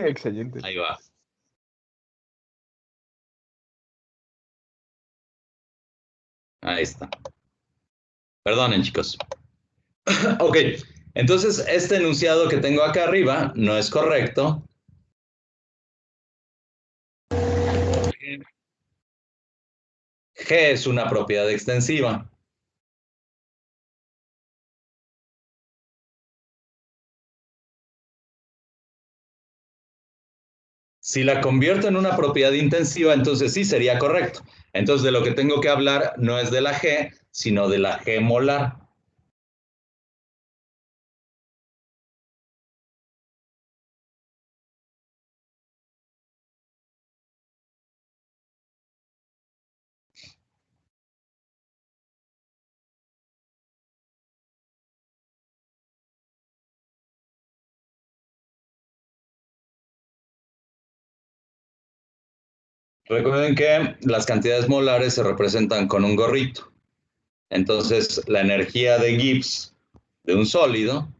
Excelente. Ahí va. Ahí está. Perdonen, chicos. Ok, entonces este enunciado que tengo acá arriba no es correcto. G es una propiedad extensiva. Si la convierto en una propiedad intensiva, entonces sí sería correcto. Entonces de lo que tengo que hablar no es de la G, sino de la G molar. Recuerden que las cantidades molares se representan con un gorrito. Entonces, la energía de Gibbs de un sólido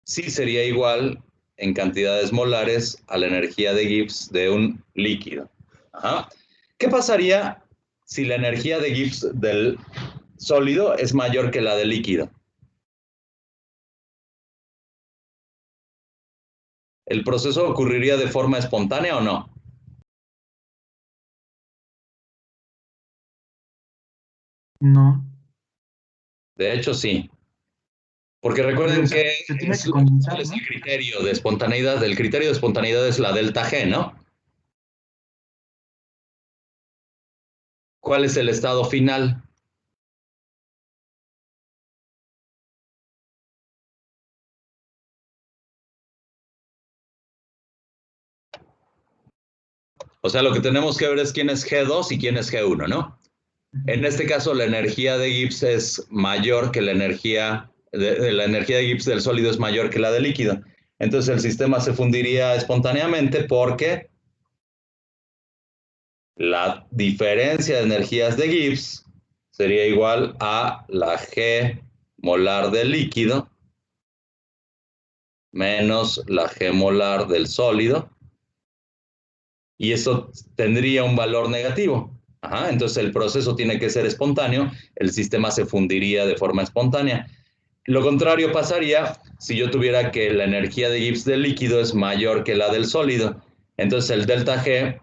sí sería igual en cantidades molares a la energía de Gibbs de un líquido. Ajá. ¿Qué pasaría si la energía de Gibbs del sólido es mayor que la del líquido? ¿El proceso ocurriría de forma espontánea o no? No. De hecho, sí. Porque recuerden Pero que se tiene que ¿cuál condensar, es ¿no? el criterio de espontaneidad? El criterio de espontaneidad es la delta G, ¿no? ¿Cuál es el estado final? O sea, lo que tenemos que ver es quién es G2 y quién es G1, ¿no? En este caso, la energía de Gibbs es mayor que la energía de Gibbs del sólido es mayor que la del líquido. Entonces el sistema se fundiría espontáneamente porque la diferencia de energías de Gibbs sería igual a la G molar del líquido menos la G molar del sólido, y eso tendría un valor negativo. Ajá, entonces el proceso tiene que ser espontáneo, el sistema se fundiría de forma espontánea. Lo contrario pasaría si yo tuviera que la energía de Gibbs del líquido es mayor que la del sólido. Entonces el delta G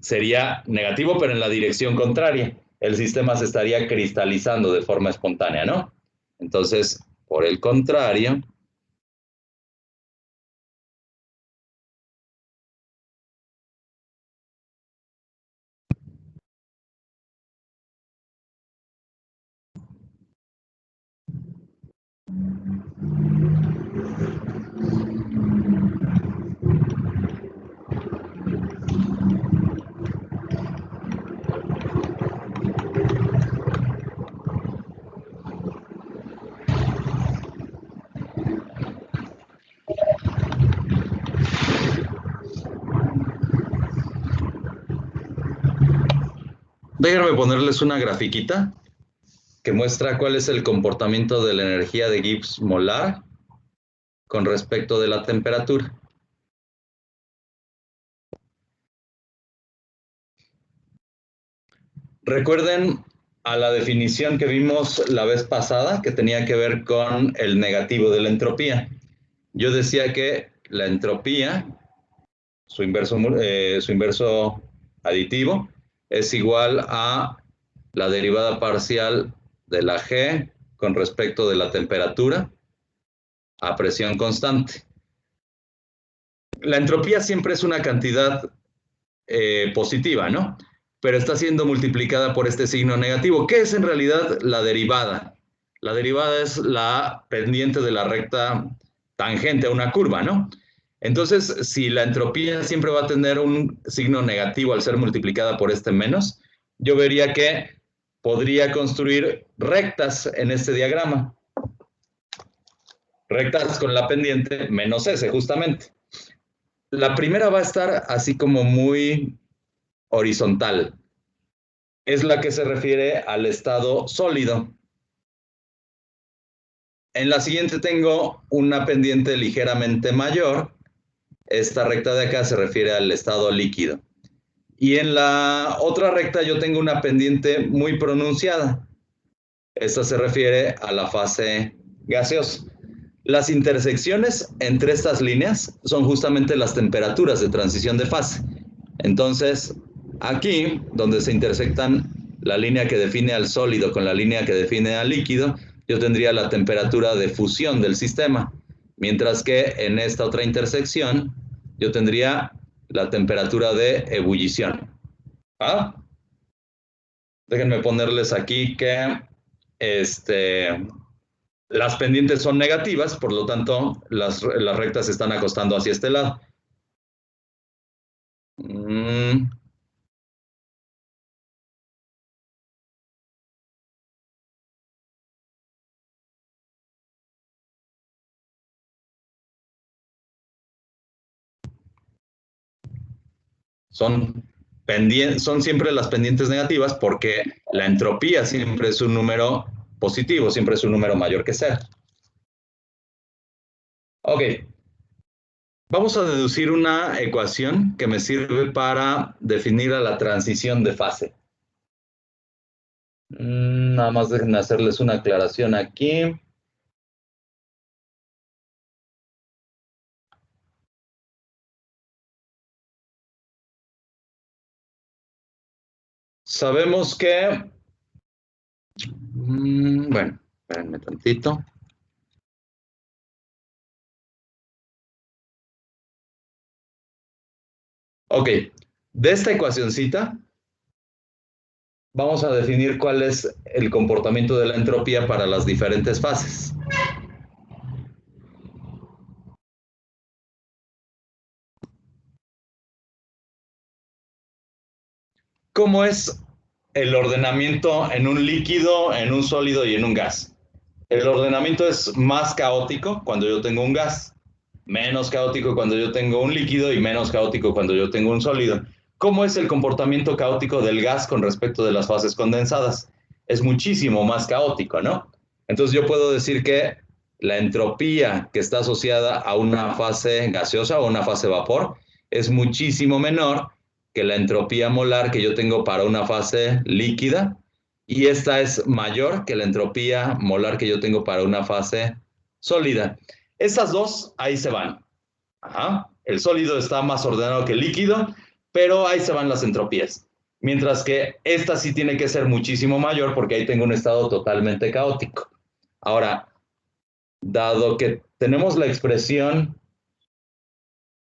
sería negativo, pero en la dirección contraria. El sistema se estaría cristalizando de forma espontánea, ¿no? Entonces, por el contrario, déjenme ponerles una grafiquita que muestra cuál es el comportamiento de la energía de Gibbs molar con respecto de la temperatura. Recuerden a la definición que vimos la vez pasada, que tenía que ver con el negativo de la entropía. Yo decía que la entropía, su inverso aditivo, es igual a la derivada parcial de la G con respecto de la temperatura a presión constante. La entropía siempre es una cantidad positiva, ¿no? Pero está siendo multiplicada por este signo negativo. ¿Qué es en realidad la derivada? La derivada es la pendiente de la recta tangente a una curva, ¿no? Entonces, si la entropía siempre va a tener un signo negativo al ser multiplicada por este menos, yo vería que podría construir rectas en este diagrama. Rectas con la pendiente menos S, justamente. La primera va a estar así como muy horizontal. Es la que se refiere al estado sólido. En la siguiente tengo una pendiente ligeramente mayor, Esta recta de acá se refiere al estado líquido. Y en la otra recta yo tengo una pendiente muy pronunciada. Esta se refiere a la fase gaseosa. Las intersecciones entre estas líneas son justamente las temperaturas de transición de fase. Entonces, aquí, donde se intersectan la línea que define al sólido con la línea que define al líquido, yo tendría la temperatura de fusión del sistema, mientras que en esta otra intersección yo tendría la temperatura de ebullición. ¿Ah? Déjenme ponerles aquí que las pendientes son negativas, por lo tanto, las rectas se están acostando hacia este lado. Son siempre las pendientes negativas porque la entropía siempre es un número positivo, siempre es un número mayor que cero. Ok. Vamos a deducir una ecuación que me sirve para definir a la transición de fase. Nada más déjenme hacerles una aclaración aquí. Sabemos que... bueno, espérenme tantito. Ok, de esta ecuacioncita vamos a definir cuál es el comportamiento de la entropía para las diferentes fases. ¿Cómo es el ordenamiento en un líquido, en un sólido y en un gas? El ordenamiento es más caótico cuando yo tengo un gas, menos caótico cuando yo tengo un líquido y menos caótico cuando yo tengo un sólido. ¿Cómo es el comportamiento caótico del gas con respecto de las fases condensadas? Es muchísimo más caótico, ¿no? Entonces yo puedo decir que la entropía que está asociada a una fase gaseosa o una fase vapor es muchísimo menor que la entropía molar que yo tengo para una fase líquida, y esta es mayor que la entropía molar que yo tengo para una fase sólida. Estas dos ahí se van. Ajá. El sólido está más ordenado que el líquido, pero ahí se van las entropías. Mientras que esta sí tiene que ser muchísimo mayor porque ahí tengo un estado totalmente caótico. Ahora, dado que tenemos la expresión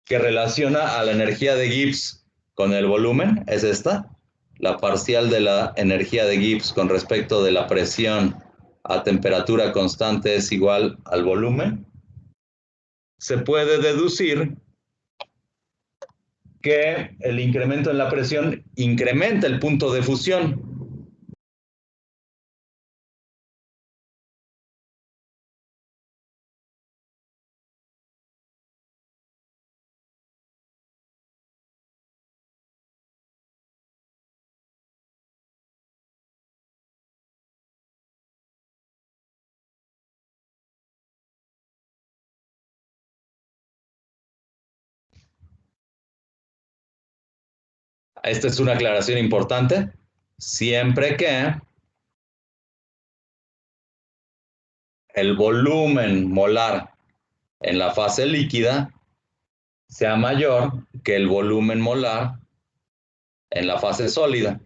que relaciona a la energía de Gibbs con el volumen, es esta, la parcial de la energía de Gibbs con respecto de la presión a temperatura constante es igual al volumen, se puede deducir que el incremento en la presión incrementa el punto de fusión. Esta es una aclaración importante. Siempre que el volumen molar en la fase líquida sea mayor que el volumen molar en la fase sólida.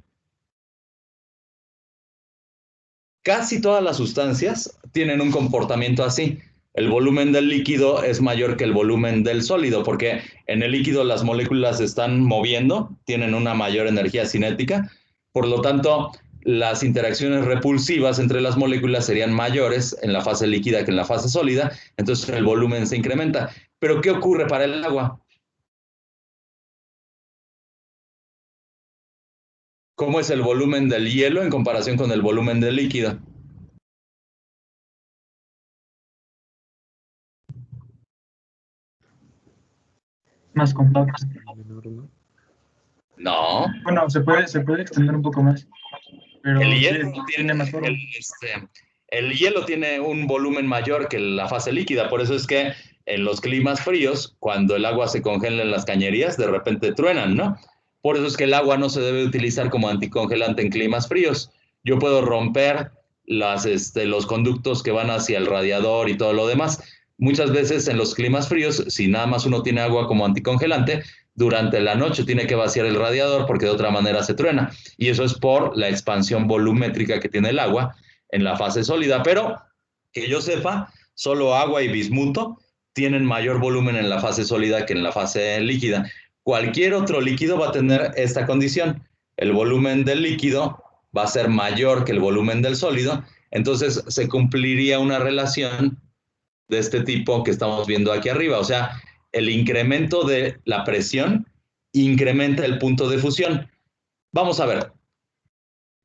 Casi todas las sustancias tienen un comportamiento así. El volumen del líquido es mayor que el volumen del sólido, porque en el líquido las moléculas se están moviendo, tienen una mayor energía cinética, por lo tanto, las interacciones repulsivas entre las moléculas serían mayores en la fase líquida que en la fase sólida, entonces el volumen se incrementa. Pero ¿qué ocurre para el agua? ¿Cómo es el volumen del hielo en comparación con el volumen del líquido? Más compacto. No. Bueno, se puede extender un poco más, pero El sí, hielo tiene más forma. el hielo tiene un volumen mayor que la fase líquida, por eso es que en los climas fríos, cuando el agua se congela en las cañerías, de repente truenan, ¿no? Por eso es que el agua no se debe utilizar como anticongelante en climas fríos. Yo puedo romper los conductos que van hacia el radiador y todo lo demás. Muchas veces en los climas fríos, si nada más uno tiene agua como anticongelante, durante la noche tiene que vaciar el radiador porque de otra manera se truena. Y eso es por la expansión volumétrica que tiene el agua en la fase sólida. Pero que yo sepa, solo agua y bismuto tienen mayor volumen en la fase sólida que en la fase líquida. Cualquier otro líquido va a tener esta condición. El volumen del líquido va a ser mayor que el volumen del sólido, entonces se cumpliría una relación de este tipo que estamos viendo aquí arriba. O sea, el incremento de la presión incrementa el punto de fusión. Vamos a ver.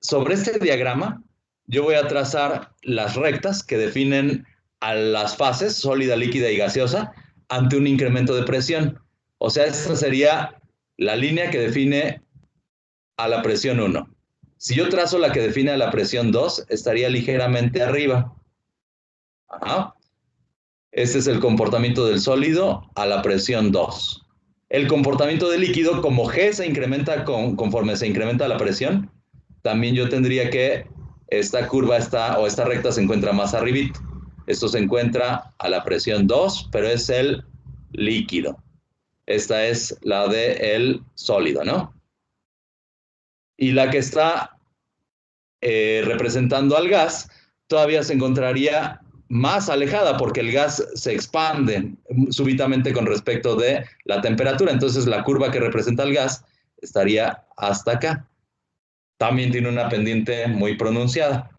Sobre este diagrama, yo voy a trazar las rectas que definen a las fases sólida, líquida y gaseosa ante un incremento de presión. O sea, esta sería la línea que define a la presión 1. Si yo trazo la que define a la presión 2, estaría ligeramente arriba. Ajá. Este es el comportamiento del sólido a la presión 2. El comportamiento del líquido, como G se incrementa conforme se incrementa la presión, también yo tendría que esta curva o esta recta se encuentra más arribita. Esto se encuentra a la presión 2, pero es el líquido. Esta es la del sólido, ¿no? Y la que está representando al gas todavía se encontraría más alejada porque el gas se expande súbitamente con respecto de la temperatura. Entonces la curva que representa el gas estaría hasta acá. También tiene una pendiente muy pronunciada.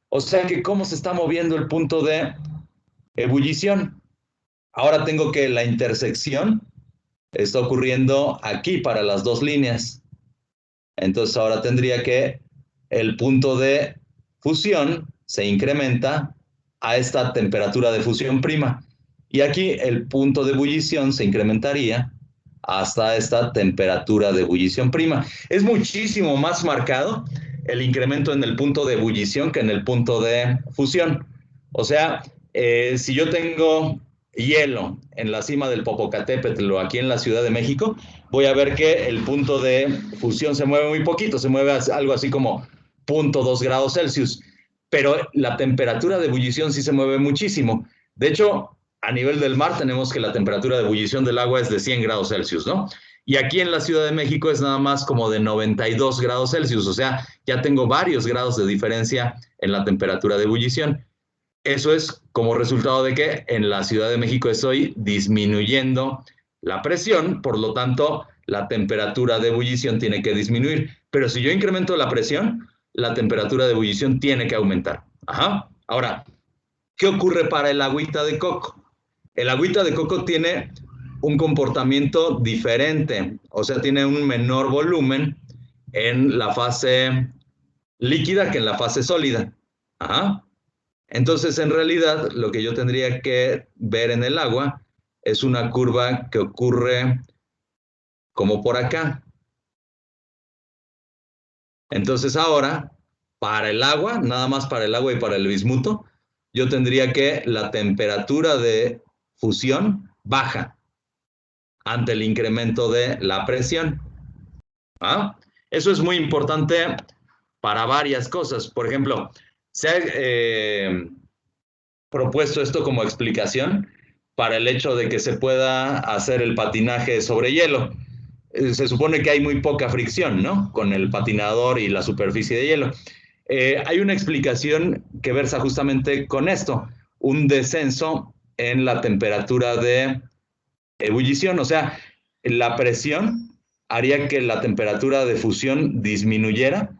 O sea que cómo se está moviendo el punto de ebullición. Ahora tengo que la intersección está ocurriendo aquí para las dos líneas. Entonces ahora tendría que el punto de fusión se incrementa a esta temperatura de fusión prima. Y aquí el punto de ebullición se incrementaría hasta esta temperatura de ebullición prima. Es muchísimo más marcado el incremento en el punto de ebullición que en el punto de fusión. O sea, si yo tengo hielo en la cima del Popocatépetl o aquí en la Ciudad de México, voy a ver que el punto de fusión se mueve muy poquito, se mueve algo así como 0.2 grados Celsius, pero la temperatura de ebullición sí se mueve muchísimo. De hecho, a nivel del mar tenemos que la temperatura de ebullición del agua es de 100 grados Celsius, ¿no? Y aquí en la Ciudad de México es nada más como de 92 grados Celsius, o sea, ya tengo varios grados de diferencia en la temperatura de ebullición. Eso es como resultado de que en la Ciudad de México estoy disminuyendo la presión, por lo tanto, la temperatura de ebullición tiene que disminuir. Pero si yo incremento la presión, la temperatura de ebullición tiene que aumentar. Ajá. Ahora, ¿qué ocurre para el agüita de coco? El agüita de coco tiene un comportamiento diferente, o sea, tiene un menor volumen en la fase líquida que en la fase sólida. Ajá. Entonces, en realidad, lo que yo tendría que ver en el agua es una curva que ocurre como por acá. Entonces, ahora, para el agua, nada más para el agua y para el bismuto, yo tendría que la temperatura de fusión baja ante el incremento de la presión. ¿Ah? Eso es muy importante para varias cosas. Por ejemplo, se ha propuesto esto como explicación para el hecho de que se pueda hacer el patinaje sobre hielo. Se supone que hay muy poca fricción, ¿no? Con el patinador y la superficie de hielo. Hay una explicación que versa justamente con esto, un descenso en la temperatura de ebullición, o sea, la presión haría que la temperatura de fusión disminuyera.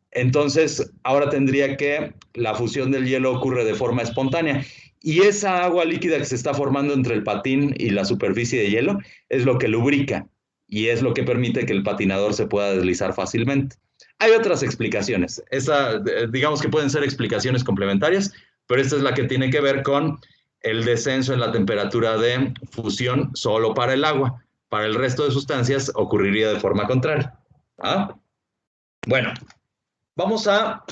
Entonces, ahora tendría que la fusión del hielo ocurre de forma espontánea. Y esa agua líquida que se está formando entre el patín y la superficie de hielo es lo que lubrica y es lo que permite que el patinador se pueda deslizar fácilmente. Hay otras explicaciones. Digamos que pueden ser explicaciones complementarias, pero esta es la que tiene que ver con el descenso en la temperatura de fusión solo para el agua. Para el resto de sustancias ocurriría de forma contraria. ¿Ah? Bueno, vamos a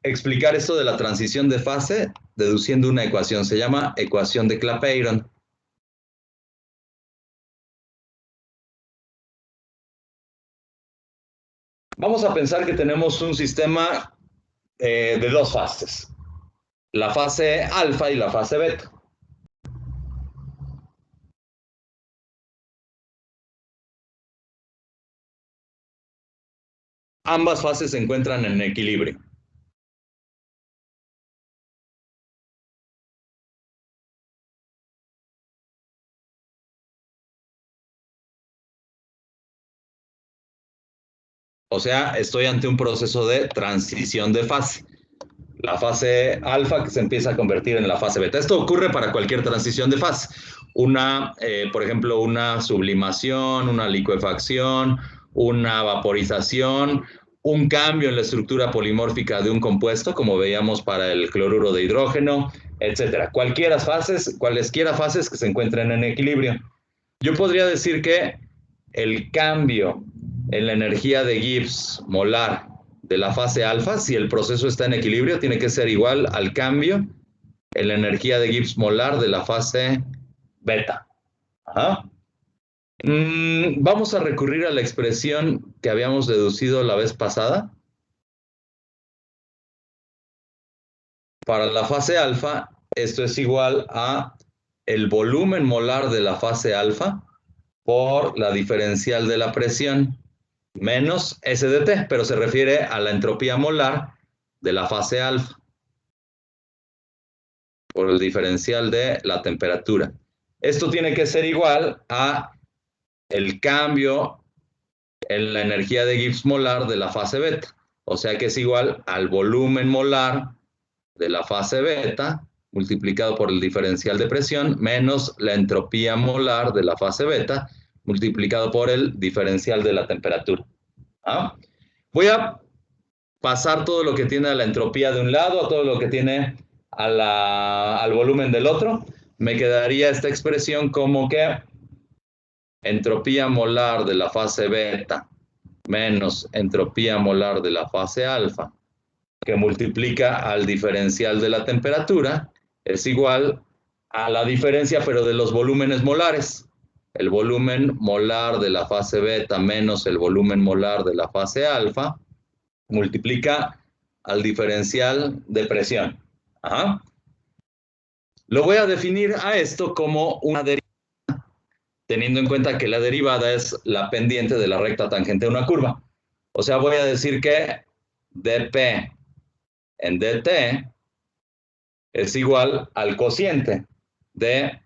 explicar esto de la transición de fase deduciendo una ecuación. Se llama ecuación de Clapeyron. Vamos a pensar que tenemos un sistema de dos fases, la fase alfa y la fase beta. Ambas fases se encuentran en equilibrio. O sea, estoy ante un proceso de transición de fase. La fase alfa que se empieza a convertir en la fase beta. Esto ocurre para cualquier transición de fase. Por ejemplo, una sublimación, una licuefacción, una vaporización, un cambio en la estructura polimórfica de un compuesto, como veíamos para el cloruro de hidrógeno, etcétera. Cualesquiera fases que se encuentren en equilibrio. Yo podría decir que el cambio en la energía de Gibbs molar de la fase alfa, si el proceso está en equilibrio, tiene que ser igual al cambio en la energía de Gibbs molar de la fase beta. Ajá. Vamos a recurrir a la expresión que habíamos deducido la vez pasada. Para la fase alfa, esto es igual a el volumen molar de la fase alfa por la diferencial de la presión menos S de T, pero se refiere a la entropía molar de la fase alfa por el diferencial de la temperatura. Esto tiene que ser igual a el cambio en la energía de Gibbs molar de la fase beta, o sea que es igual al volumen molar de la fase beta multiplicado por el diferencial de presión menos la entropía molar de la fase beta multiplicado por el diferencial de la temperatura. ¿Ah? Voy a pasar todo lo que tiene a la entropía de un lado a todo lo que tiene al volumen del otro. Me quedaría esta expresión como que entropía molar de la fase beta menos entropía molar de la fase alfa, que multiplica al diferencial de la temperatura, es igual a la diferencia, pero de los volúmenes molares. El volumen molar de la fase beta menos el volumen molar de la fase alfa multiplica al diferencial de presión. Ajá. Lo voy a definir a esto como una derivada, teniendo en cuenta que la derivada es la pendiente de la recta tangente a una curva. O sea, voy a decir que dp en dt es igual al cociente de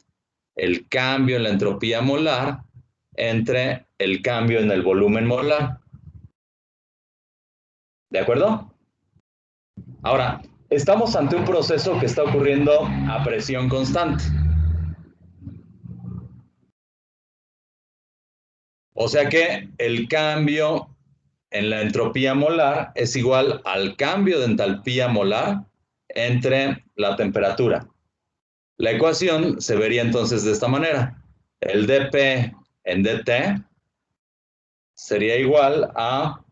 el cambio en la entropía molar entre el cambio en el volumen molar. ¿De acuerdo? Ahora, estamos ante un proceso que está ocurriendo a presión constante. O sea que el cambio en la entropía molar es igual al cambio de entalpía molar entre la temperatura. La ecuación se vería entonces de esta manera. El dp en dt sería igual a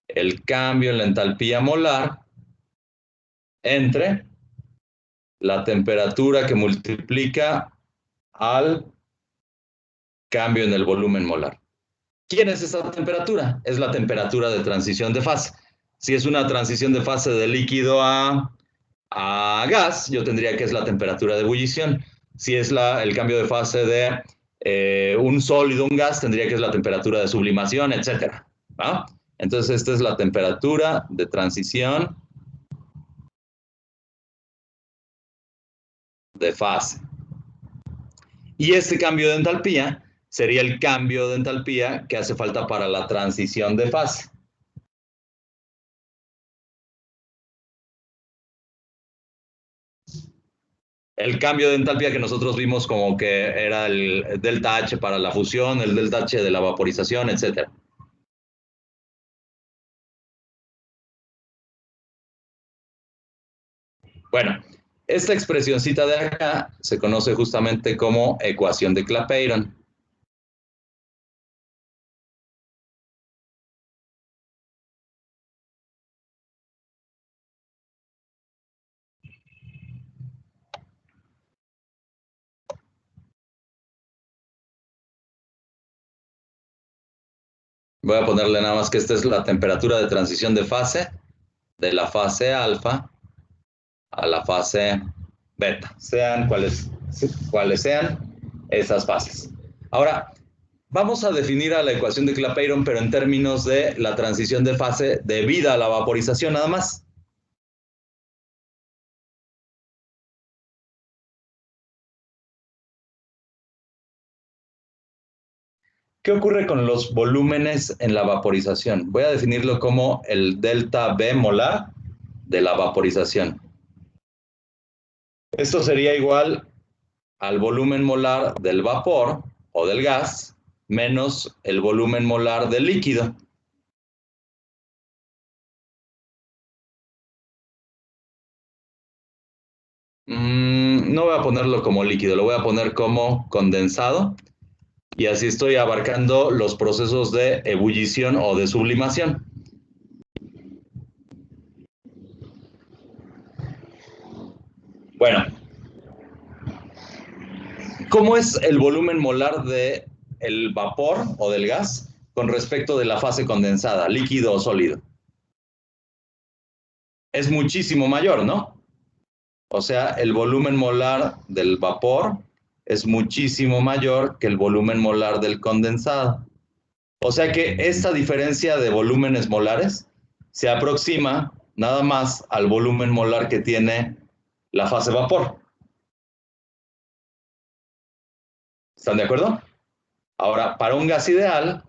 el cambio en la entalpía molar entre la temperatura que multiplica al cambio en el volumen molar. ¿Quién es esa temperatura? Es la temperatura de transición de fase. Si es una transición de fase de líquido a gas, yo tendría que es la temperatura de ebullición. Si es el cambio de fase de un sólido, un gas, tendría que es la temperatura de sublimación, etc. ¿Va? Entonces, esta es la temperatura de transición de fase. Y este cambio de entalpía sería el cambio de entalpía que hace falta para la transición de fase. El cambio de entalpía que nosotros vimos como que era el delta H para la fusión, el delta H de la vaporización, etc. Bueno, esta expresioncita de acá se conoce justamente como ecuación de Clapeyron. Voy a ponerle nada más que esta es la temperatura de transición de fase, de la fase alfa a la fase beta, sean cuales sean esas fases. Ahora, vamos a definir a la ecuación de Clapeyron, pero en términos de la transición de fase debida a la vaporización nada más. ¿Qué ocurre con los volúmenes en la vaporización? Voy a definirlo como el delta B molar de la vaporización. Esto sería igual al volumen molar del vapor o del gas menos el volumen molar del líquido. No voy a ponerlo como líquido, lo voy a poner como condensado y así estoy abarcando los procesos de ebullición o de sublimación. Bueno, ¿cómo es el volumen molar del vapor o del gas con respecto de la fase condensada, líquido o sólido? Es muchísimo mayor, ¿no? O sea, el volumen molar del vapor es muchísimo mayor que el volumen molar del condensado. O sea que esta diferencia de volúmenes molares se aproxima nada más al volumen molar que tiene la fase vapor. ¿Están de acuerdo? Ahora, para un gas ideal,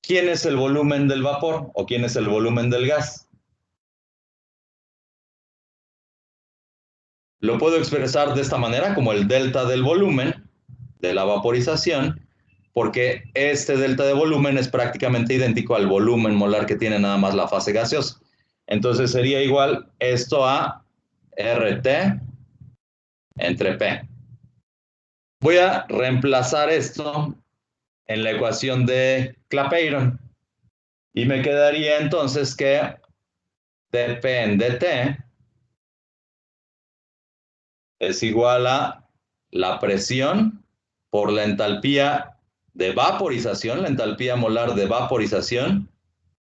¿quién es el volumen del vapor o quién es el volumen del gas? Lo puedo expresar de esta manera como el delta del volumen de la vaporización, porque este delta de volumen es prácticamente idéntico al volumen molar que tiene nada más la fase gaseosa. Entonces sería igual esto a RT entre P. Voy a reemplazar esto en la ecuación de Clapeyron y me quedaría entonces que dP en dt es igual a la presión por la entalpía de vaporización, la entalpía molar de vaporización,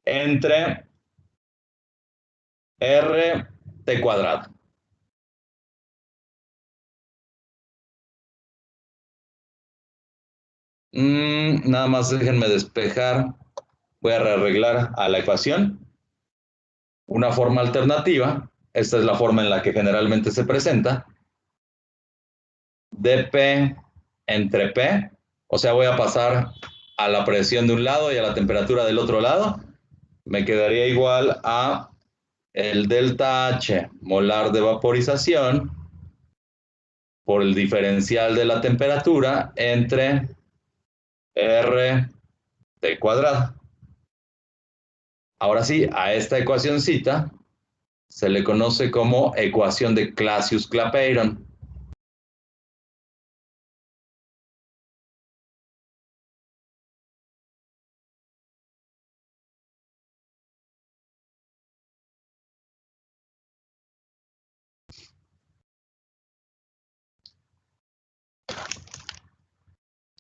entre RT cuadrado. Nada más déjenme despejar. Voy a rearreglar a la ecuación. Una forma alternativa, esta es la forma en la que generalmente se presenta, dP entre P, o sea, voy a pasar a la presión de un lado y a la temperatura del otro lado, me quedaría igual a el delta H molar de vaporización por el diferencial de la temperatura entre R T cuadrado. Ahora sí, a esta ecuacióncita se le conoce como ecuación de Clausius-Clapeyron.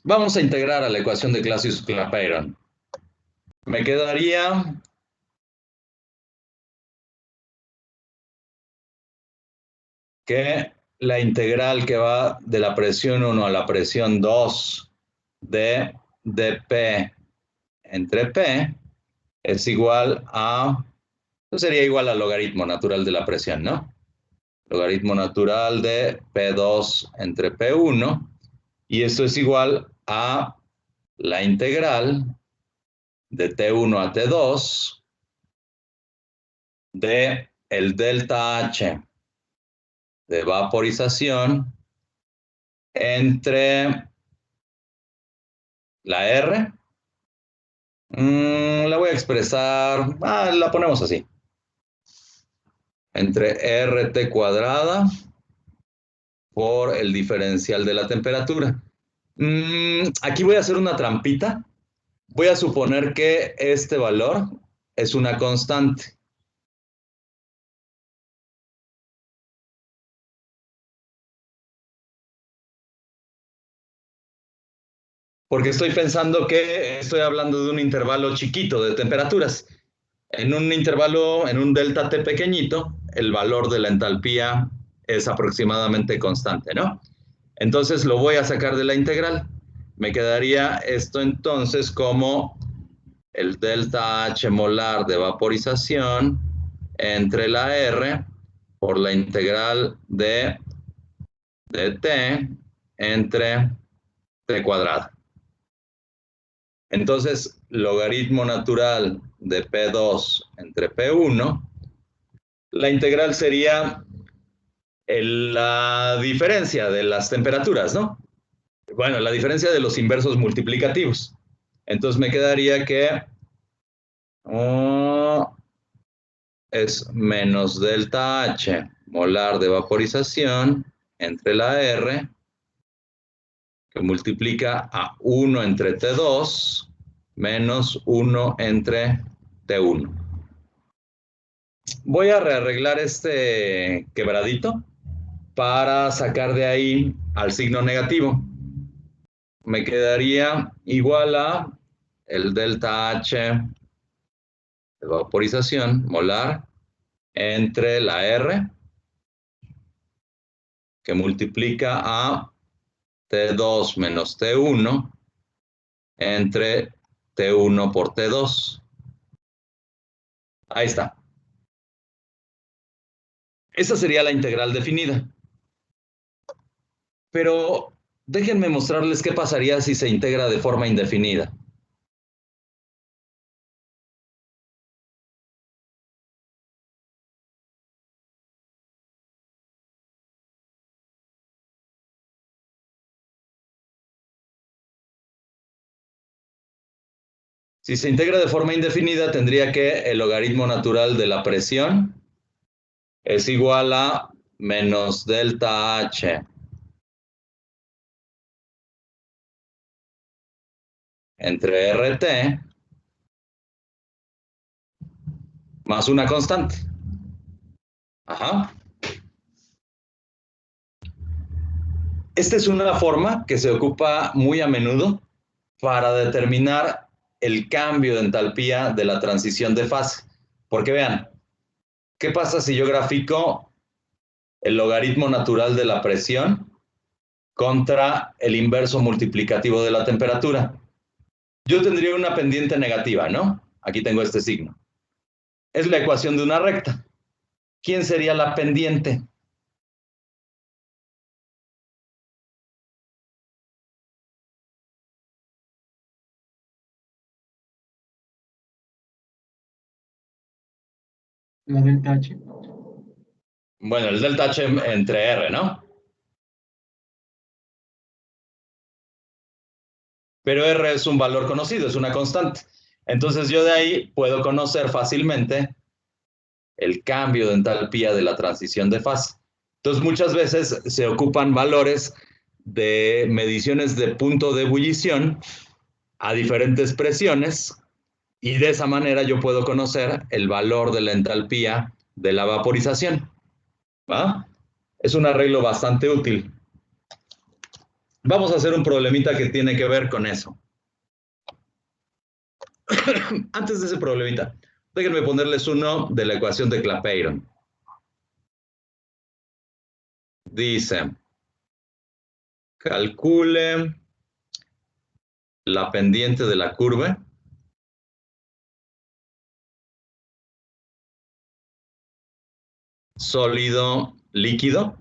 Vamos a integrar a la ecuación de Clausius-Clapeyron. Me quedaría que la integral que va de la presión 1 a la presión 2 de dP entre P es igual a, pues sería igual al logaritmo natural de la presión, ¿no? Logaritmo natural de P2 entre P1 y esto es igual a la integral de T1 a T2 de el delta H de vaporización entre la R. La voy a expresar, la ponemos así, entre RT cuadrada por el diferencial de la temperatura. Aquí voy a hacer una trampita. Voy a suponer que este valor es una constante. porque estoy pensando que estoy hablando de un intervalo chiquito de temperaturas. En un intervalo, en un delta T pequeñito, el valor de la entalpía es aproximadamente constante, ¿no? Entonces lo voy a sacar de la integral. Me quedaría esto entonces como el delta H molar de vaporización entre la R por la integral de T entre T cuadrado. Entonces, logaritmo natural de P2 entre P1, la integral sería la diferencia de las temperaturas, ¿no? Bueno, la diferencia de los inversos multiplicativos. Entonces me quedaría que es menos delta H molar de vaporización entre la R, que multiplica a 1 entre T2 menos 1 entre T1. Voy a rearreglar este quebradito para sacar de ahí al signo negativo. Me quedaría igual a el delta H de vaporización molar entre la R, que multiplica a T2 menos T1 entre T1 por T2. Ahí está. Esa sería la integral definida. Pero déjenme mostrarles qué pasaría si se integra de forma indefinida. Si se integra de forma indefinida, tendría que el logaritmo natural de la presión es igual a menos delta H entre RT más una constante. Ajá. Esta es una forma que se ocupa muy a menudo para determinar el cambio de entalpía de la transición de fase. Porque vean, ¿qué pasa si yo grafico el logaritmo natural de la presión contra el inverso multiplicativo de la temperatura? Yo tendría una pendiente negativa, ¿no? Aquí tengo este signo. Es la ecuación de una recta. ¿Quién sería la pendiente? La delta H. Bueno, el delta H entre R, ¿no? Pero R es un valor conocido, es una constante. Entonces yo de ahí puedo conocer fácilmente el cambio de entalpía de la transición de fase. Entonces muchas veces se ocupan valores de mediciones de punto de ebullición a diferentes presiones y de esa manera yo puedo conocer el valor de la entalpía de la vaporización. ¿Va? Es un arreglo bastante útil. Vamos a hacer un problemita que tiene que ver con eso. Antes de ese problemita, déjenme ponerles uno de la ecuación de Clapeyron. Dice, calcule la pendiente de la curva sólido líquido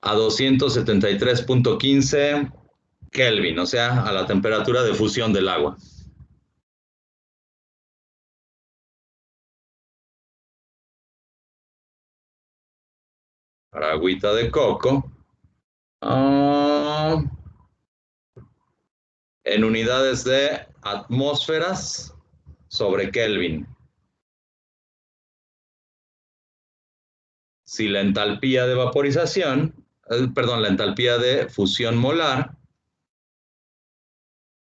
a 273.15 Kelvin, o sea, a la temperatura de fusión del agua. Para agüita de coco, en unidades de atmósferas sobre Kelvin. Si la entalpía de vaporización, la entalpía de fusión molar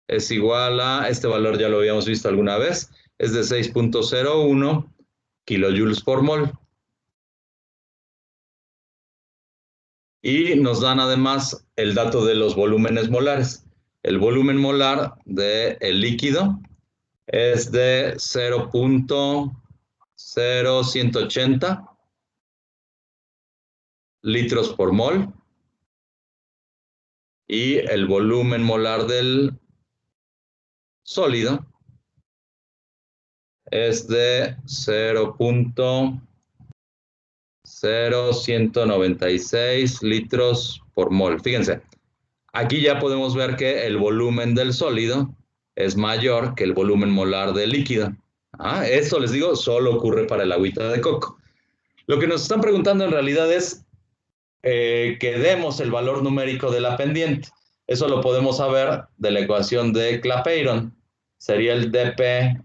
es igual a, este valor ya lo habíamos visto alguna vez, es de 6.01 kilojoules por mol. Y nos dan además el dato de los volúmenes molares. el volumen molar del líquido es de 0.0180 litros por mol y el volumen molar del sólido es de 0.0196 litros por mol. Fíjense, aquí ya podemos ver que el volumen del sólido es mayor que el volumen molar del líquido. Esto les digo, solo ocurre para el agüita de coco. Lo que nos están preguntando en realidad es que demos el valor numérico de la pendiente. Eso lo podemos saber de la ecuación de Clapeyron. Sería el dP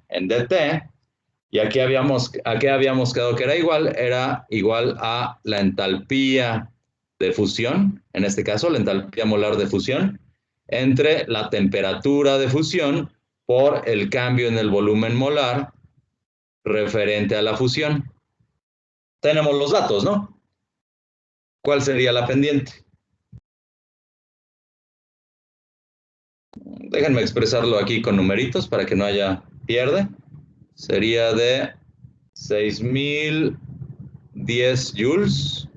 en dt. Y aquí habíamos quedado que era igual a la entalpía de fusión, en este caso la entalpía molar de fusión, entre la temperatura de fusión por el cambio en el volumen molar referente a la fusión. Tenemos los datos, ¿no? ¿Cuál sería la pendiente? Déjenme expresarlo aquí con numeritos para que no haya pierde. Sería de 6010 joules.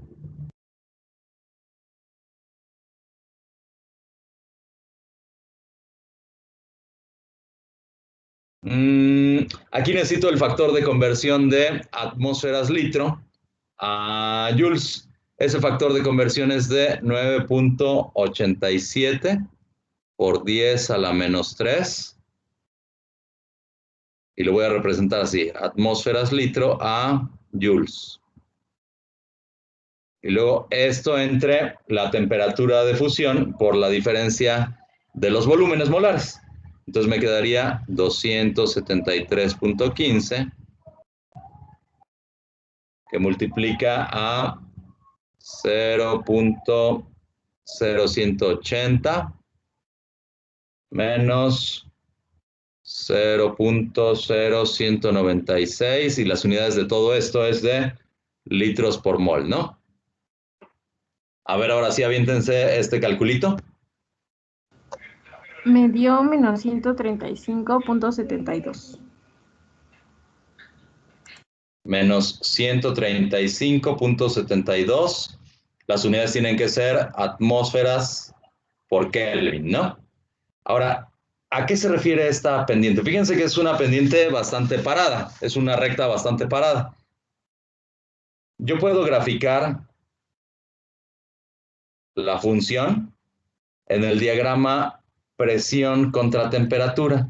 Aquí necesito el factor de conversión de atmósferas litro a joules. Ese factor de conversión es de 9.87 por 10 a la menos 3. Y lo voy a representar así, atmósferas litro a joules. Y luego esto entre la temperatura de fusión por la diferencia de los volúmenes molares. Entonces me quedaría 273.15 que multiplica a 0.0180 menos 0.0196 y las unidades de todo esto es de litros por mol, ¿no? A ver, ahora sí, aviéntense este calculito. Me dio menos 135.72. Menos 135.72. Las unidades tienen que ser atmósferas por Kelvin, ¿no? Ahora, ¿a qué se refiere esta pendiente? Fíjense que es una pendiente bastante parada, es una recta bastante parada. Yo puedo graficar la función en el diagrama presión contra temperatura.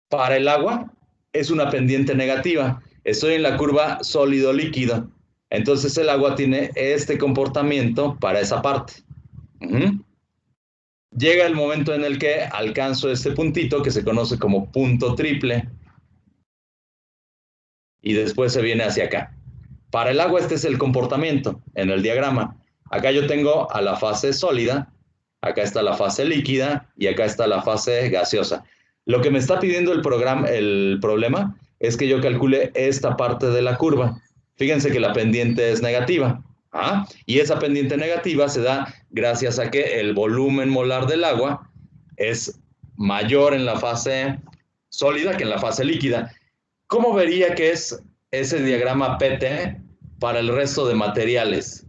Para el agua es una pendiente negativa. Estoy en la curva sólido-líquido. Entonces el agua tiene este comportamiento para esa parte. Llega el momento en el que alcanzo este puntito que se conoce como punto triple y después se viene hacia acá. Para el agua este es el comportamiento en el diagrama. Acá yo tengo a la fase sólida, acá está la fase líquida y acá está la fase gaseosa. Lo que me está pidiendo el problema es que yo calcule esta parte de la curva. Fíjense que la pendiente es negativa. Y esa pendiente negativa se da gracias a que el volumen molar del agua es mayor en la fase sólida que en la fase líquida. ¿Cómo vería que es ese diagrama PT para el resto de materiales?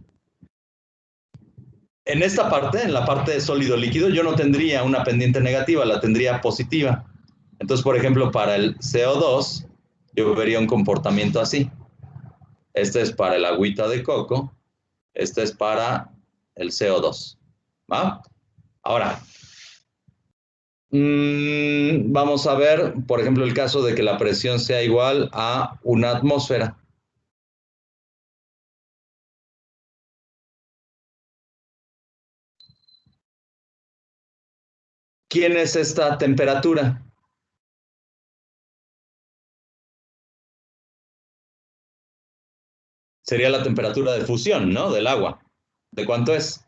En esta parte, en la parte de sólido-líquido, yo no tendría una pendiente negativa, la tendría positiva. Entonces, por ejemplo, para el CO2, yo vería un comportamiento así. Este es para el agüita de coco, este es para el CO2. ¿Va? Ahora, vamos a ver, por ejemplo, el caso de que la presión sea igual a una atmósfera. ¿Quién es esta temperatura? Sería la temperatura de fusión, ¿no? Del agua. ¿De cuánto es?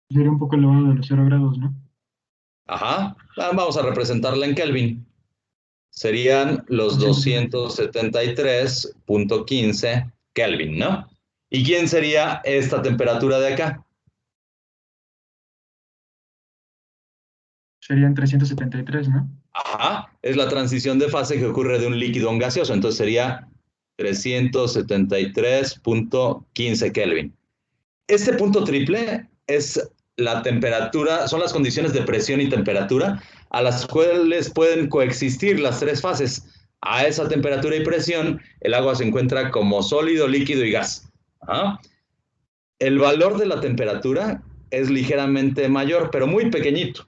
Sería un poco elevado de los 0 grados, ¿no? Ajá. Vamos a representarla en Kelvin. serían los 273.15 Kelvin, ¿no? ¿Y quién sería esta temperatura de acá? Serían 373, ¿no? Ajá, es la transición de fase que ocurre de un líquido a un gaseoso, entonces sería 373.15 Kelvin. Este punto triple es la temperatura, son las condiciones de presión y temperatura a las cuales pueden coexistir las tres fases. A esa temperatura y presión, el agua se encuentra como sólido, líquido y gas. ¿Ah? El valor de la temperatura es ligeramente mayor, pero muy pequeñito.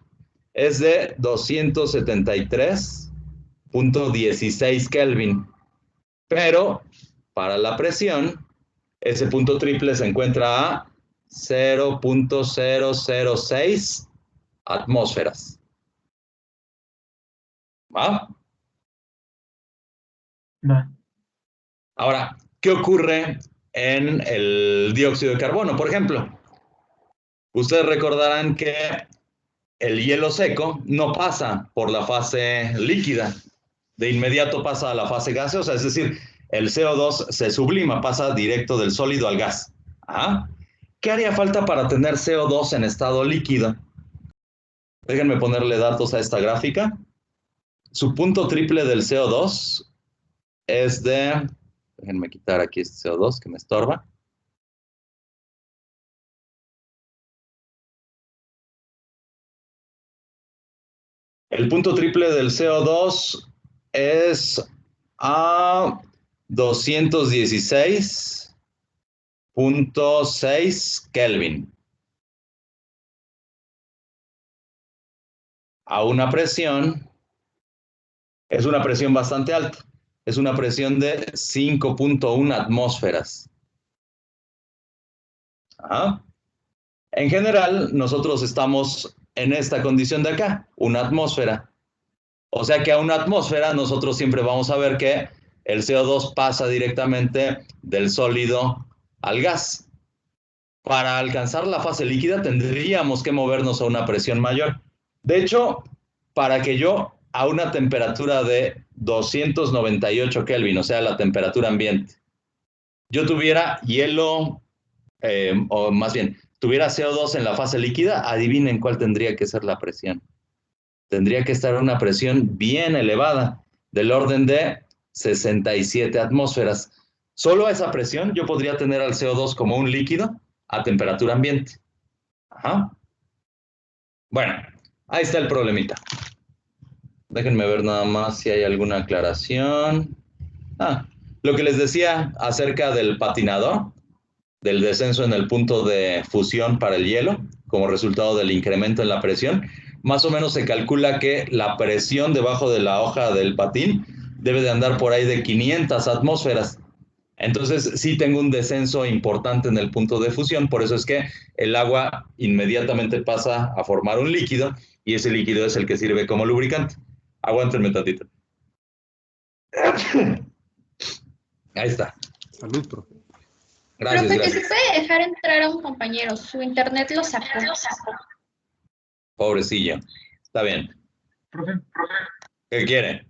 Es de 273.16 Kelvin. Pero para la presión, ese punto triple se encuentra a 0.006 atmósferas. ¿Va? Va. Ahora, ¿qué ocurre en el dióxido de carbono? Por ejemplo, ustedes recordarán que el hielo seco no pasa por la fase líquida, de inmediato pasa a la fase gaseosa, es decir, el CO2 se sublima, pasa directo del sólido al gas. ¿Ah? ¿Qué haría falta para tener CO2 en estado líquido? Déjenme ponerle datos a esta gráfica. Su punto triple del CO2 es de... Déjenme quitar aquí este CO2 que me estorba. El punto triple del CO2 es a 216.6 Kelvin. A una presión, es una presión bastante alta. Es una presión de 5.1 atmósferas. Ajá. En general, nosotros estamos en esta condición de acá, una atmósfera. O sea que a una atmósfera nosotros siempre vamos a ver que el CO2 pasa directamente del sólido al gas. Para alcanzar la fase líquida tendríamos que movernos a una presión mayor. De hecho, para que yo a una temperatura de 298 Kelvin, o sea, la temperatura ambiente, yo tuviera hielo, o más bien, tuviera CO2 en la fase líquida, adivinen cuál tendría que ser la presión. Tendría que estar a una presión bien elevada, del orden de 67 atmósferas. Solo a esa presión yo podría tener al CO2 como un líquido a temperatura ambiente. Ajá. Bueno, ahí está el problemita. Déjenme ver nada más si hay alguna aclaración. Lo que les decía acerca del patinador, del descenso en el punto de fusión para el hielo, como resultado del incremento en la presión, más o menos se calcula que la presión debajo de la hoja del patín debe de andar por ahí de 500 atmósferas. Entonces sí tengo un descenso importante en el punto de fusión, por eso es que el agua inmediatamente pasa a formar un líquido y ese líquido es el que sirve como lubricante. Aguántenme tantito. Ahí está. Salud, profe. Gracias, Profe, que gracias. se puede dejar entrar a un compañero, su internet lo sacó. Pobrecillo. Está bien. Profe, ¿Qué quiere?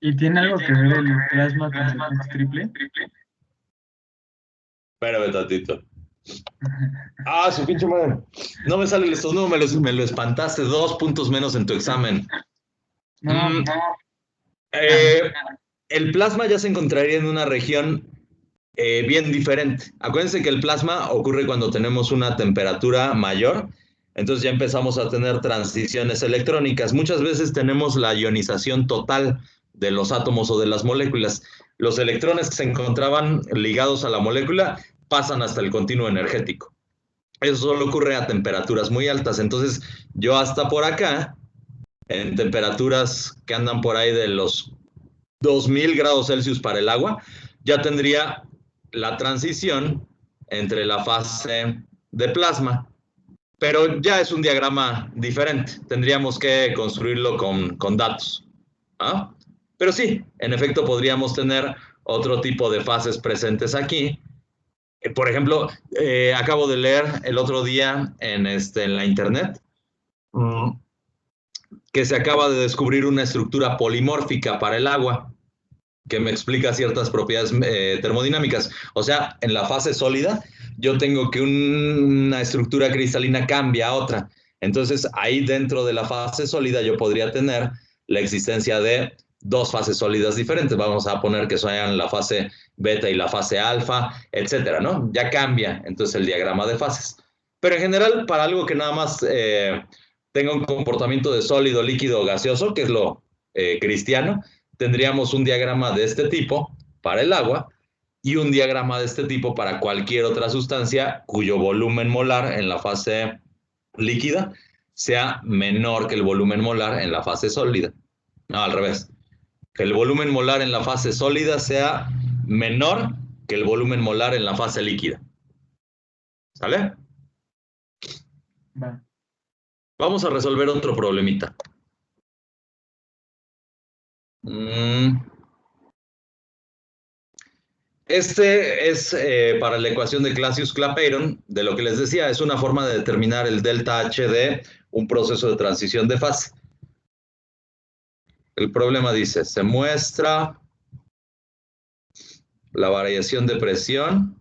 ¿y tiene algo que ver el plasma con el punto triple? Espérame tantito. Su pinche madre. No me salen estos números, me lo espantaste. 2 puntos menos en tu examen. No, El plasma ya se encontraría en una región bien diferente. Acuérdense que el plasma ocurre cuando tenemos una temperatura mayor, entonces ya empezamos a tener transiciones electrónicas. Muchas veces tenemos la ionización total de los átomos o de las moléculas. Los electrones que se encontraban ligados a la molécula pasan hasta el continuo energético. Eso solo ocurre a temperaturas muy altas. Entonces, yo hasta por acá, en temperaturas que andan por ahí de los 2000 grados Celsius para el agua, ya tendría la transición entre la fase de plasma. Pero ya es un diagrama diferente. Tendríamos que construirlo con datos. ¿Ah? Pero sí, en efecto podríamos tener otro tipo de fases presentes aquí. Por ejemplo, acabo de leer el otro día en la internet que se acaba de descubrir una estructura polimórfica para el agua que me explica ciertas propiedades termodinámicas. O sea, en la fase sólida yo tengo que una estructura cristalina cambia a otra. Entonces, ahí dentro de la fase sólida yo podría tener la existencia de dos fases sólidas diferentes. Vamos a poner que sean la fase beta y la fase alfa, etcétera, ¿no? Ya cambia entonces el diagrama de fases. Pero en general, para algo que nada más tenga un comportamiento de sólido, líquido o gaseoso, que es lo cristiano, tendríamos un diagrama de este tipo para el agua y un diagrama de este tipo para cualquier otra sustancia cuyo volumen molar en la fase líquida sea menor que el volumen molar en la fase sólida. No, al revés. Que el volumen molar en la fase sólida sea menor que el volumen molar en la fase líquida. ¿Sale? Va. Vamos a resolver otro problemita. Este es para la ecuación de Clausius-Clapeyron, de lo que les decía, es una forma de determinar el delta H de un proceso de transición de fase. El problema dice, se muestra la variación de presión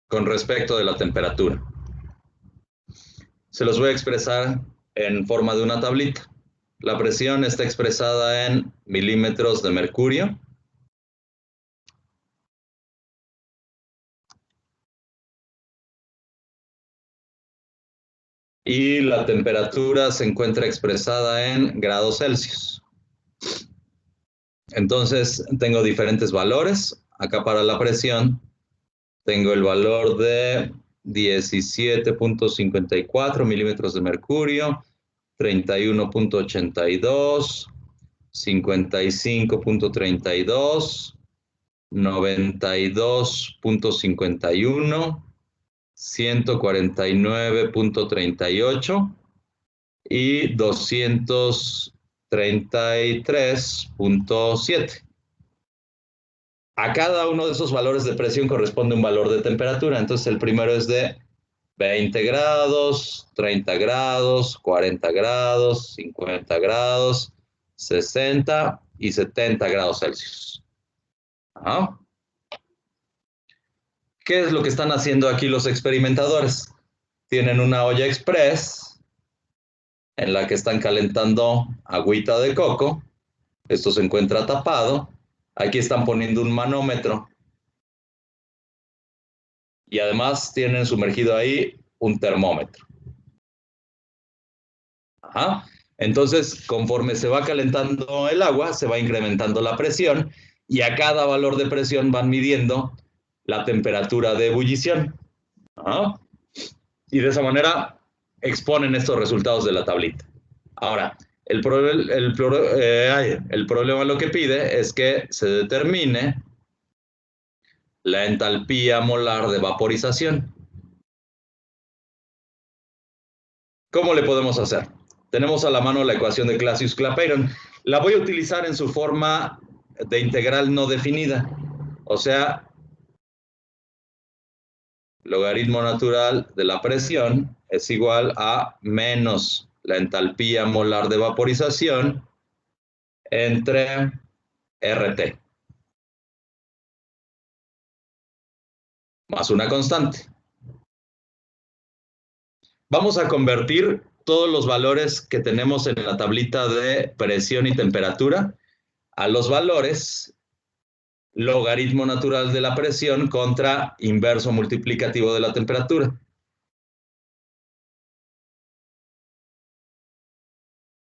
con respecto de la temperatura. Se los voy a expresar en forma de una tablita. La presión está expresada en milímetros de mercurio. Y la temperatura se encuentra expresada en grados Celsius. Entonces, tengo diferentes valores. Acá para la presión, tengo el valor de 17.54 milímetros de mercurio, 31.82, 55.32, 92.51, 149.38 y 233.7. A cada uno de esos valores de presión corresponde un valor de temperatura. Entonces el primero es de 20 grados, 30 grados, 40 grados, 50 grados, 60 y 70 grados Celsius. ¿Ah? ¿Qué es lo que están haciendo aquí los experimentadores? Tienen una olla express en la que están calentando agüita de coco. Esto se encuentra tapado. Aquí están poniendo un manómetro. Y además tienen sumergido ahí un termómetro. Ajá. Entonces, conforme se va calentando el agua, se va incrementando la presión y a cada valor de presión van midiendo la temperatura de ebullición. Ajá. Y de esa manera exponen estos resultados de la tablita. Ahora, el problema lo que pide es que se determine la entalpía molar de vaporización. ¿Cómo le podemos hacer? Tenemos a la mano la ecuación de Clausius-Clapeyron. La voy a utilizar en su forma de integral no definida. O sea, logaritmo natural de la presión es igual a menos la entalpía molar de vaporización entre RT. Más una constante. Vamos a convertir todos los valores que tenemos en la tablita de presión y temperatura a los valores logaritmo natural de la presión contra inverso multiplicativo de la temperatura.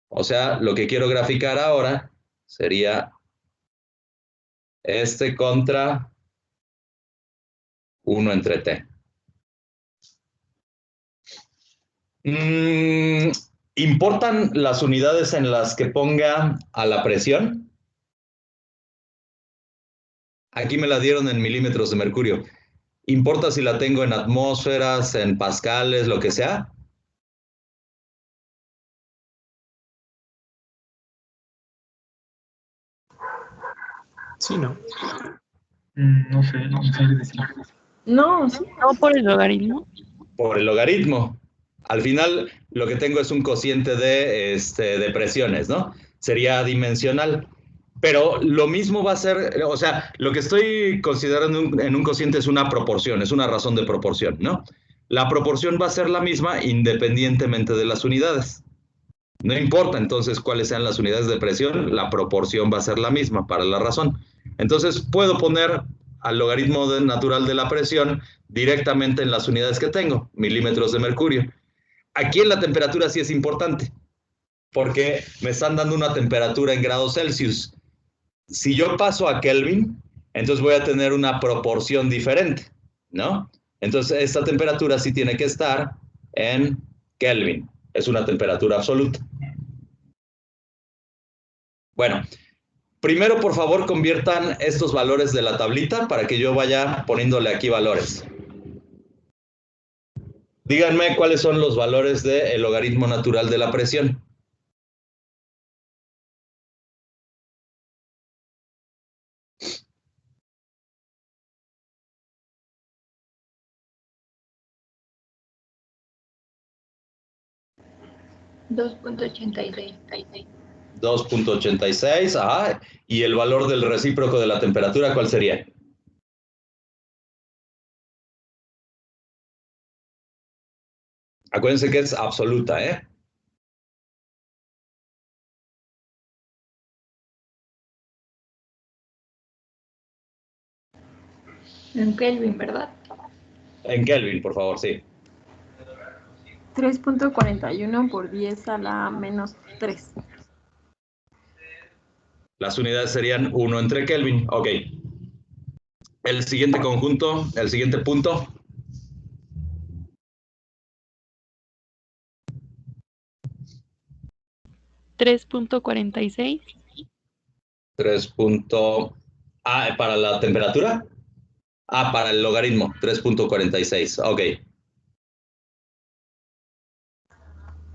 O sea, lo que quiero graficar ahora sería este contra 1 entre T. ¿Importan las unidades en las que ponga a la presión? Aquí me la dieron en milímetros de mercurio. ¿Importa si la tengo en atmósferas, en pascales, lo que sea? Sí, ¿no? No sé, no sabe decir. No, sí. No por el logaritmo. Por el logaritmo. Al final, lo que tengo es un cociente de presiones, ¿no? Sería dimensional. Pero lo mismo va a ser, o sea, lo que estoy considerando en un cociente es una proporción, es una razón de proporción, ¿no? La proporción va a ser la misma independientemente de las unidades. No importa entonces cuáles sean las unidades de presión, la proporción va a ser la misma para la razón. Entonces puedo poner al logaritmo natural de la presión directamente en las unidades que tengo, milímetros de mercurio. Aquí en la temperatura sí es importante, porque me están dando una temperatura en grados Celsius. Si yo paso a Kelvin, entonces voy a tener una proporción diferente, ¿no? Entonces esta temperatura sí tiene que estar en Kelvin, es una temperatura absoluta. Bueno, primero por favor conviertan estos valores de la tablita para que yo vaya poniéndole aquí valores. Díganme cuáles son los valores del logaritmo natural de la presión. $2.86. 2.86, ajá. ¿Y el valor del recíproco de la temperatura cuál sería? Acuérdense que es absoluta, ¿eh? En Kelvin, ¿verdad? En Kelvin, por favor, sí. 3.41 por 10 a la menos 3. Las unidades serían 1 entre Kelvin. Ok. El siguiente conjunto, el siguiente punto. 3.46. 3. Ah, ¿para la temperatura? Ah, para el logaritmo, 3.46. Ok.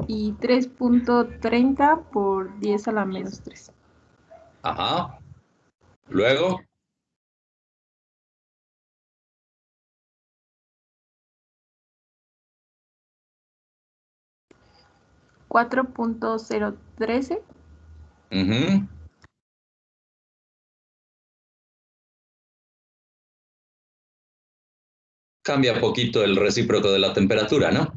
Y 3.30 por 10 a la menos 3. Ajá. Luego, 4.013. ujú. Cambia poquito el recíproco de la temperatura, ¿no?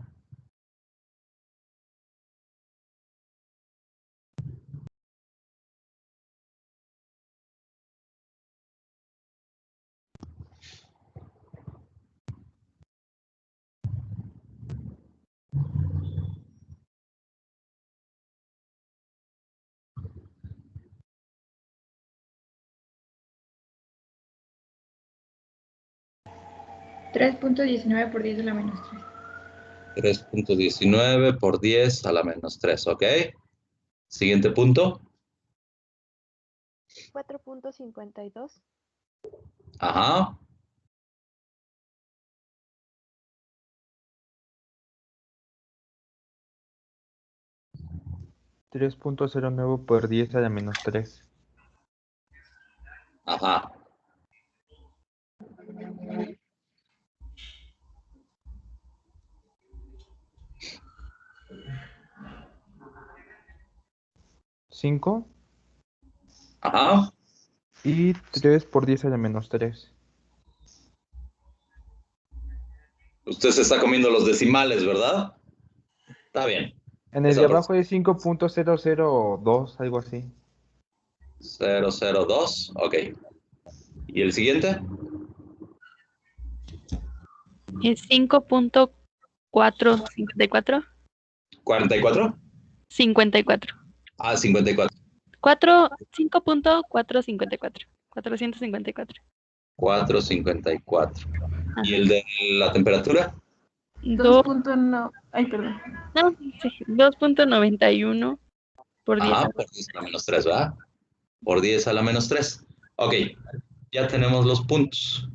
$3.19 por 10 a la menos 3. 3.19 por 10 a la menos 3, ¿ok? Siguiente punto. 4.52. Ajá. 3.09 por 10 a la menos 3. Ajá. ¿5? Ajá. Y 3 por 10 a la menos 3. Usted se está comiendo los decimales, ¿verdad? Está bien. En el de abajo es 5.002, algo así. 002, ok. ¿Y el siguiente? Es 5.454. 44. 54. Ah, 54. 5.454. 454. 454. Ajá. ¿Y el de la temperatura? 2.9. Ay, perdón. No, sí, 2.91 por 10. Ajá, por 10 a la menos 3, ¿verdad? Por 10 a la menos 3. Ok, ya tenemos los puntos.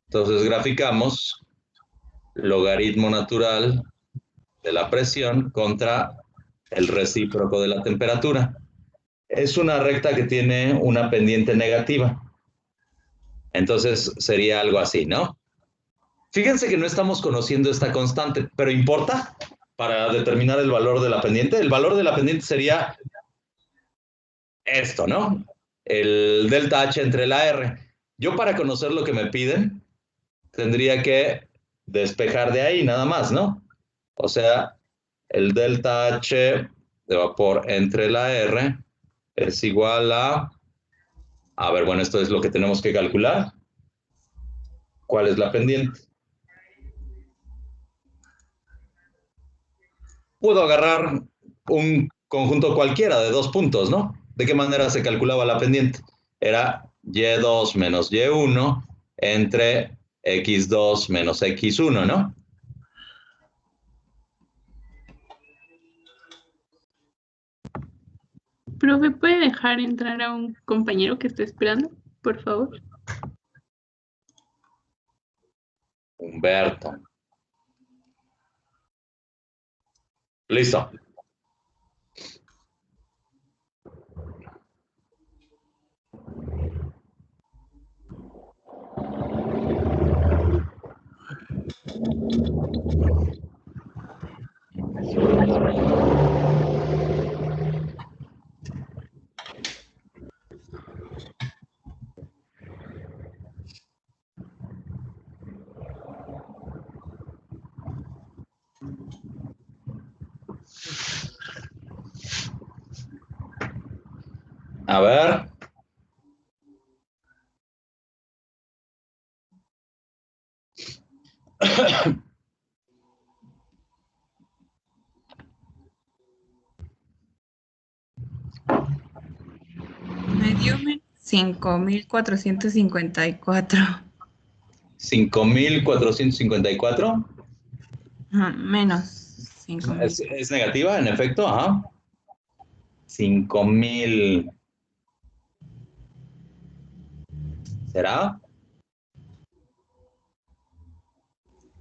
Entonces graficamos logaritmo natural de la presión contra el recíproco de la temperatura. Es una recta que tiene una pendiente negativa. Entonces sería algo así, ¿no? Fíjense que no estamos conociendo esta constante, pero ¿importa para determinar el valor de la pendiente? El valor de la pendiente sería esto, ¿no? El delta H entre la R. Yo para conocer lo que me piden, tendría que despejar de ahí nada más, ¿no? O sea, el delta H de vapor entre la R es igual a ver, bueno, esto es lo que tenemos que calcular. ¿Cuál es la pendiente? Puedo agarrar un conjunto cualquiera de dos puntos, ¿no? ¿De qué manera se calculaba la pendiente? Era Y2 menos Y1 entre X2 menos X1, ¿no? Profe, ¿puede dejar entrar a un compañero que está esperando, por favor? Humberto. Listo. A ver. Me dio 5,454. 5,454. Menos 5,000. Es negativa, en efecto, ajá. 5,000. ¿Será?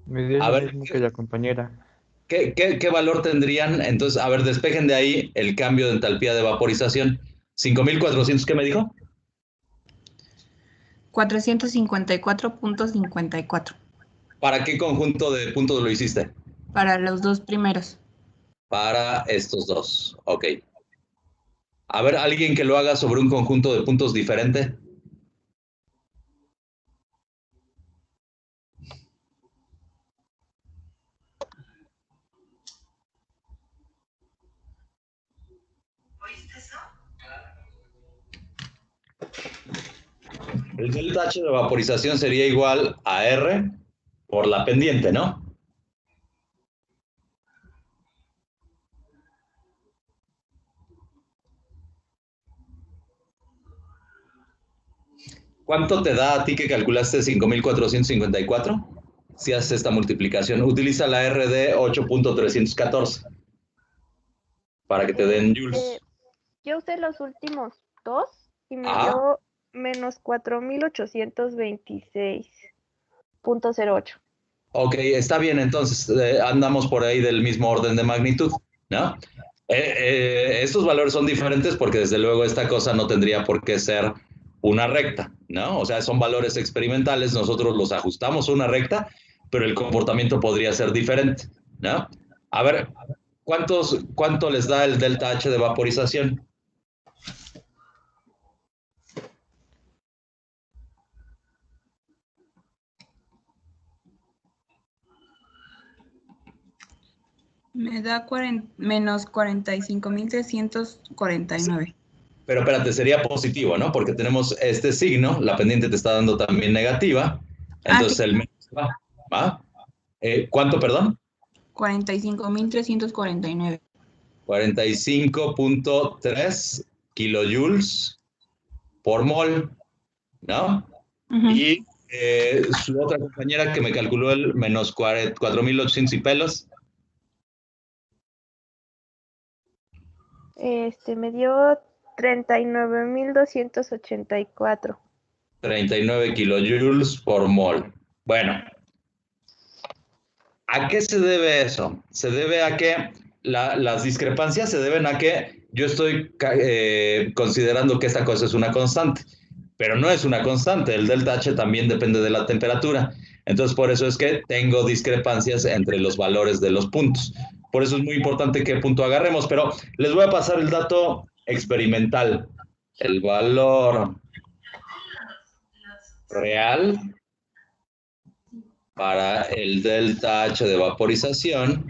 Me dio A lo ver, mismo que la compañera. ¿qué valor tendrían? Entonces, a ver, despejen de ahí el cambio de entalpía de vaporización. 5,400, ¿qué me dijo? 454.54. ¿Para qué conjunto de puntos lo hiciste? Para los dos primeros. Para estos dos, ok. A ver, alguien que lo haga sobre un conjunto de puntos diferente. El delta H de vaporización sería igual a R por la pendiente, ¿no? ¿Cuánto te da a ti que calculaste 5,454? Si haces esta multiplicación, utiliza la RD 8.314 para que te den joules. Yo usé los últimos dos y me Ajá. dio menos 4,826.08. Ok, está bien, entonces andamos por ahí del mismo orden de magnitud, ¿no? Estos valores son diferentes porque desde luego esta cosa no tendría por qué ser una recta, ¿no? O sea, son valores experimentales, nosotros los ajustamos a una recta, pero el comportamiento podría ser diferente, ¿no? A ver, ¿cuánto les da el delta H de vaporización? Me da menos 45,349. Pero espérate, sería positivo, ¿no? Porque tenemos este signo, la pendiente te está dando también negativa, entonces el menos va. ¿Cuánto, perdón? 45,349. 45.3 kilojoules por mol, ¿no? Y su otra compañera que me calculó el menos 4,800 y pelos. Me dio 39,284. 39 kilojoules por mol. Bueno, ¿a qué se debe eso? Se debe a que las discrepancias se deben a que yo estoy considerando que esta cosa es una constante, pero no es una constante. El delta H también depende de la temperatura. Entonces, por eso es que tengo discrepancias entre los valores de los puntos. Por eso es muy importante qué punto agarremos, pero les voy a pasar el dato experimental. El valor real para el delta H de vaporización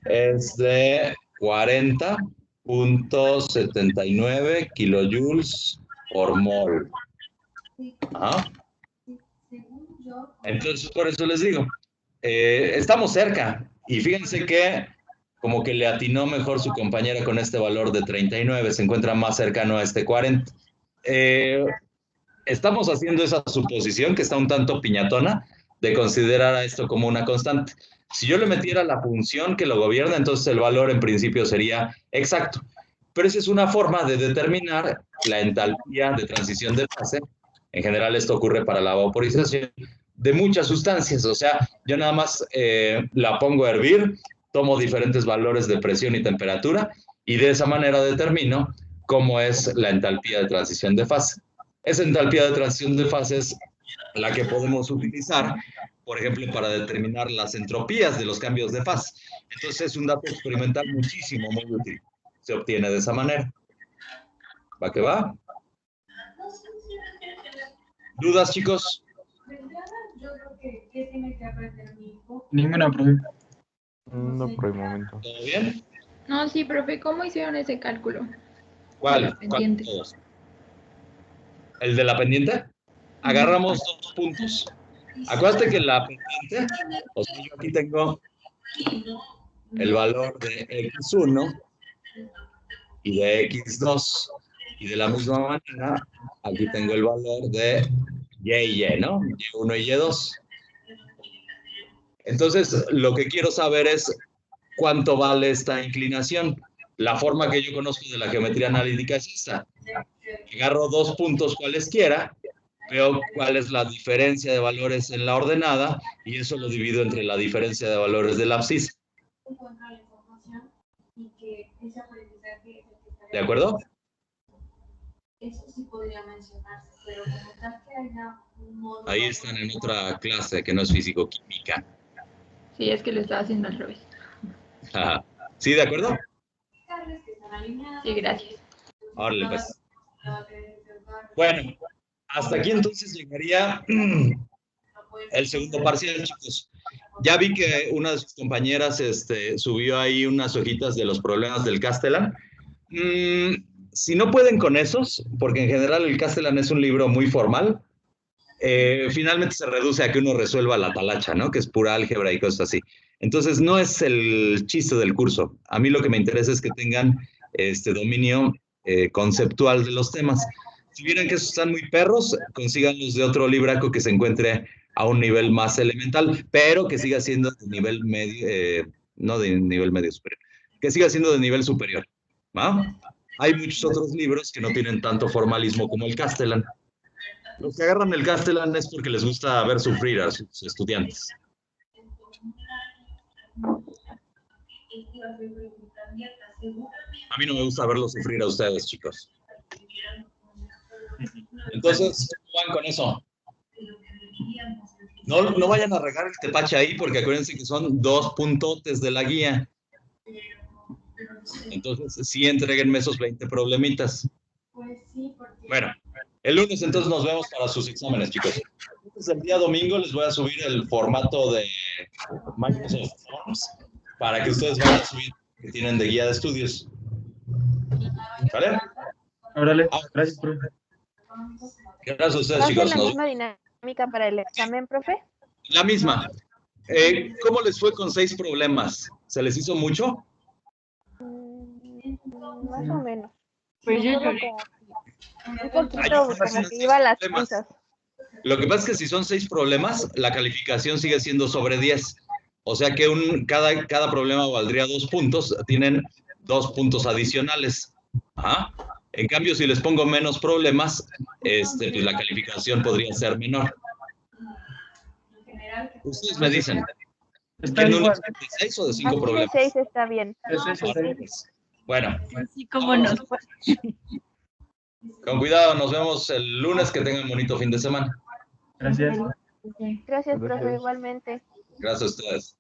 es de 40.79 kilojoules por mol. ¿Ah? Entonces, por eso les digo, estamos cerca. Y fíjense que como que le atinó mejor su compañera con este valor de 39, se encuentra más cercano a este 40. Estamos haciendo esa suposición que está un tanto piñatona de considerar a esto como una constante. Si yo le metiera la función que lo gobierna, entonces el valor en principio sería exacto. Pero esa es una forma de determinar la entalpía de transición de fase. En general esto ocurre para la vaporización de muchas sustancias. O sea, yo nada más la pongo a hervir, tomo diferentes valores de presión y temperatura y de esa manera determino cómo es la entalpía de transición de fase. Esa entalpía de transición de fase es la que podemos utilizar, por ejemplo, para determinar las entropías de los cambios de fase. Entonces es un dato experimental muchísimo, muy útil. Se obtiene de esa manera. ¿Va que va? ¿Dudas, chicos? Ninguna, profe. No por el momento. ¿Todo bien? No, sí, profe, ¿cómo hicieron ese cálculo? ¿Cuál? Pendiente. Todos. ¿El de la pendiente? Agarramos 2 puntos. Acuérdate que la pendiente, o sea, yo aquí tengo el valor de X1 y de X2. Y de la misma manera, aquí tengo el valor de Y y Y, ¿no? Y1 y Y2. Entonces, lo que quiero saber es cuánto vale esta inclinación. La forma que yo conozco de la geometría analítica es esta. Agarro 2 puntos cualesquiera, veo cuál es la diferencia de valores en la ordenada y eso lo divido entre la diferencia de valores del abscisa. ¿De acuerdo? Eso sí podría mencionarse, pero como tal que haya un modo... Ahí están en otra clase que no es físico-química. Sí, es que lo estaba haciendo al revés. ¿Sí, de acuerdo? Sí, gracias. Órale, pues. Bueno, hasta aquí entonces llegaría el segundo parcial, chicos. Ya vi que una de sus compañeras subió ahí unas hojitas de los problemas del Castellan. Si no pueden con esos, porque en general el Castellan es un libro muy formal, finalmente se reduce a que uno resuelva la talacha, ¿no? Que es pura álgebra y cosas así. Entonces, no es el chiste del curso. A mí lo que me interesa es que tengan dominio conceptual de los temas. Si vieran que esos están muy perros, consíganlos de otro libraco que se encuentre a un nivel más elemental, pero que siga siendo de nivel medio, no de nivel medio superior, que siga siendo de nivel superior, ¿va? Hay muchos otros libros que no tienen tanto formalismo como el Castellan. Los que agarran el Castellan es porque les gusta ver sufrir a sus estudiantes. A mí no me gusta verlos sufrir a ustedes, chicos. Entonces, ¿cómo van con eso? No vayan a regar el tepache ahí porque acuérdense que son 2 puntotes de la guía. Entonces, sí, entréguenme esos 20 problemitas. Bueno, el lunes entonces nos vemos para sus exámenes, chicos. Entonces, el día domingo les voy a subir el formato de Microsoft Forms para que ustedes vayan a subir que tienen de guía de estudios. ¿Vale? Órale, gracias, profe. Gracias a ustedes, ¿Va a ser chicos. la Nos- misma dinámica para el examen, profe? La misma. ¿Cómo les fue con 6 problemas? ¿Se les hizo mucho? Más o menos. Pues yo Solo lloré. Un Ay, poquito, yo como que iba a las problemas. prisas. Lo que pasa es que si son 6 problemas, la calificación sigue siendo sobre 10. O sea que cada problema valdría 2 puntos, tienen 2 puntos adicionales. Ajá. En cambio, si les pongo menos problemas, pues la calificación podría ser menor. Ustedes me dicen. Está ¿Quieren un igual. examen de 6 o de 5 Así de problemas? 6 está bien. Eso es seis. Bueno, Así como nos fue. con cuidado, nos vemos el lunes. Que tengan un bonito fin de semana. Gracias. Gracias, profe, Gracias. igualmente. Gracias a ustedes.